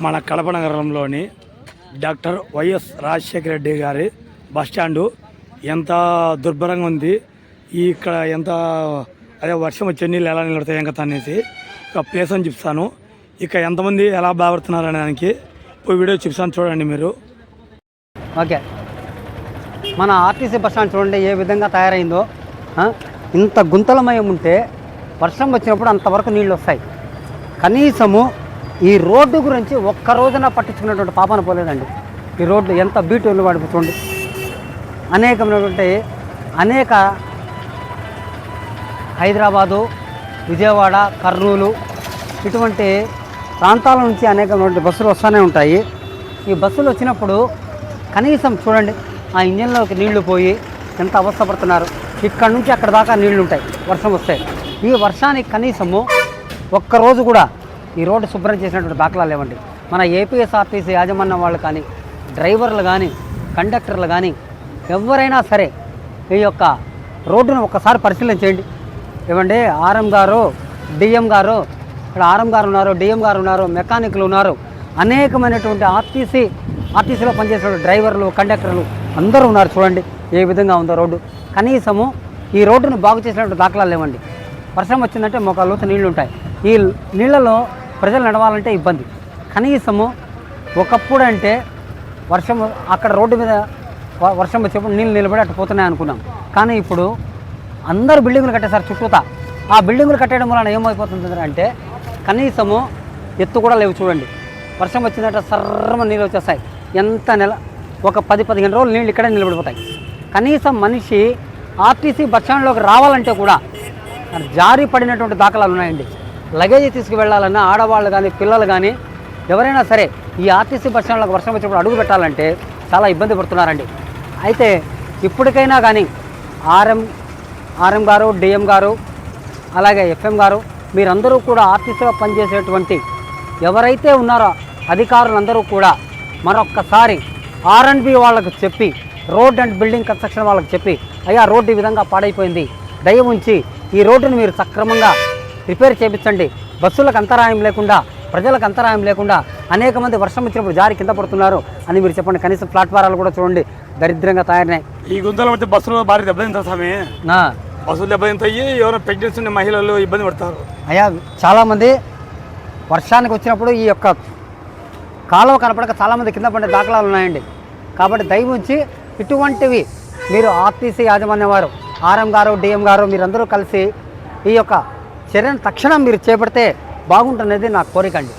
మన కడప నగరంలోని doctor YS Rajasekhara Reddy గారి బస్టాండు ఎంత దుర్భరంగా ఉంది. ఇక్కడ ఎంత అదే వర్షం వచ్చే నీళ్ళు ఎలా నిలబడతాయి ఇంకా అనేసి ఒక ప్లేస్ అని చెప్తాను. ఇక ఎంతమంది ఎలా బాగుపడుతున్నారు అనే దానికి ఇప్పుడు వీడియో చూపిస్తాను, చూడండి మీరు. ఓకే, మన ఆర్టీసీ బస్టాండ్ చూడండి ఏ విధంగా తయారైందో. ఇంత గుంతలమయం ఉంటే వర్షం వచ్చినప్పుడు అంతవరకు నీళ్ళు వస్తాయి. కనీసము ఈ రోడ్డు గురించి ఒక్క రోజున పట్టించుకున్నటువంటి పాపన పోలేదండి. ఈ రోడ్డు ఎంత బ్యూటిఫుల్ వాడి చూడండి. అనేక హైదరాబాదు, విజయవాడ, కర్నూలు ఇటువంటి ప్రాంతాల నుంచి అనేకమైనటువంటి బస్సులు వస్తూనే ఉంటాయి. ఈ బస్సులు వచ్చినప్పుడు కనీసం చూడండి ఆ ఇంజన్లోకి నీళ్లు పోయి ఎంత అవస్థపడుతున్నారు. ఇక్కడ నుంచి అక్కడ దాకా నీళ్లు ఉంటాయి వర్షం వస్తే. ఈ వర్షానికి కనీసము ఒక్కరోజు కూడా ఈ రోడ్డు శుభ్రం చేసినటువంటి దాఖలాలు లేవండి. మన ఏపీఎస్ఆర్టీసీ యాజమాన్యం వాళ్ళు కానీ, డ్రైవర్లు కానీ, కండక్టర్లు కానీ ఎవరైనా సరే ఈ యొక్క రోడ్డును ఒక్కసారి పరిశీలన చేయండి. ఏమండి, ఆర్ఎం గారు, డిఎం గారు, ఇక్కడ ఆర్ఎం గారు ఉన్నారు, డిఎం గారు ఉన్నారు, మెకానిక్లు ఉన్నారు, అనేకమైనటువంటి ఆర్టీసీలో పనిచేసే డ్రైవర్లు, కండక్టర్లు అందరూ ఉన్నారు. చూడండి ఏ విధంగా ఉందో రోడ్డు. కనీసము ఈ రోడ్డును బాగు చేసినటువంటి దాఖలాలు లేవండి. వర్షం వచ్చిందంటే మోకాళ్ళలోతు నీళ్లు ఉంటాయి. ఈ నీళ్ళలో ప్రజలు నడవాలంటే ఇబ్బంది. కనీసము ఒకప్పుడు అంటే వర్షం అక్కడ రోడ్డు మీద వర్షం వచ్చేప్పుడు నీళ్ళు నిలబడి అటు పోతున్నాయి అనుకున్నాం. కానీ ఇప్పుడు అందరూ బిల్డింగులు కట్టేశారు చుట్టూతా. ఆ బిల్డింగులు కట్టడం వలన ఏమైపోతుంది అంటే కనీసము ఎత్తు కూడా లేవు. చూడండి వర్షం వచ్చిందంటే సర్రమ నీళ్ళు వచ్చేస్తాయి. ఒక 10-15 రోజులు నీళ్ళు ఇక్కడే నిలబడిపోతాయి. కనీసం మనిషి ఆర్టీసీ బస్టాండ్లోకి రావాలంటే కూడా జారి పడినటువంటి దాఖలాలు ఉన్నాయండి. లగేజ్ తీసుకువెళ్ళాలన్నా ఆడవాళ్ళు కానీ, పిల్లలు కానీ ఎవరైనా సరే ఈ ఆర్టీసీ బస్టాండ్లోకి వర్షం వచ్చినప్పుడు అడుగు పెట్టాలంటే చాలా ఇబ్బంది పడుతున్నారండి. అయితే ఇప్పటికైనా కానీ ఆర్ఎం గారు, డిఎం గారు, అలాగే ఎఫ్ఎం గారు, మీరందరూ కూడా ఆర్టీసీలో పనిచేసేటువంటి ఎవరైతే ఉన్నారో అధికారులందరూ కూడా మరొక్కసారి R&B వాళ్ళకు చెప్పి, రోడ్ అండ్ బిల్డింగ్ కన్స్ట్రక్షన్ వాళ్ళకి చెప్పి, అయ్యా రోడ్డు ఈ విధంగా పాడైపోయింది, దయ ఉంచి ఈ రోడ్డును మీరు సక్రమంగా రిపేర్ చేయించండి, బస్సులకు అంతరాయం లేకుండా, ప్రజలకు అంతరాయం లేకుండా అనేక మంది వర్షం వచ్చినప్పుడు జారి కింద పడుతున్నారు అని మీరు చెప్పండి. కనీసం ప్లాట్ఫారాలు కూడా చూడండి దరిద్రంగా తయారైనాయి. ఈ గుంతల మధ్య బస్సులు భారీ దెబ్బతింటారు స్వామి. బస్సులు దెబ్బతింటాయి, ఎవరైనా ప్రెగ్నెన్సీ ఉన్న మహిళలు ఇబ్బంది పడతారు. అయ్యా చాలామంది వర్షానికి వచ్చినప్పుడు ఈ యొక్క కాలువ కనపడక చాలామంది కింద పడే దాఖలాలు ఉన్నాయండి. కాబట్టి దయవుంచి ఇటువంటివి మీరు ఆర్టీసీ యాజమాన్యం వారు, ఆర్ఎం గారు, డిఎం గారు మీరందరూ కలిసి ఈ యొక్క చర్యను తక్షణం మీరు చేపడితే బాగుంటున్నది నా కోరిక అండి.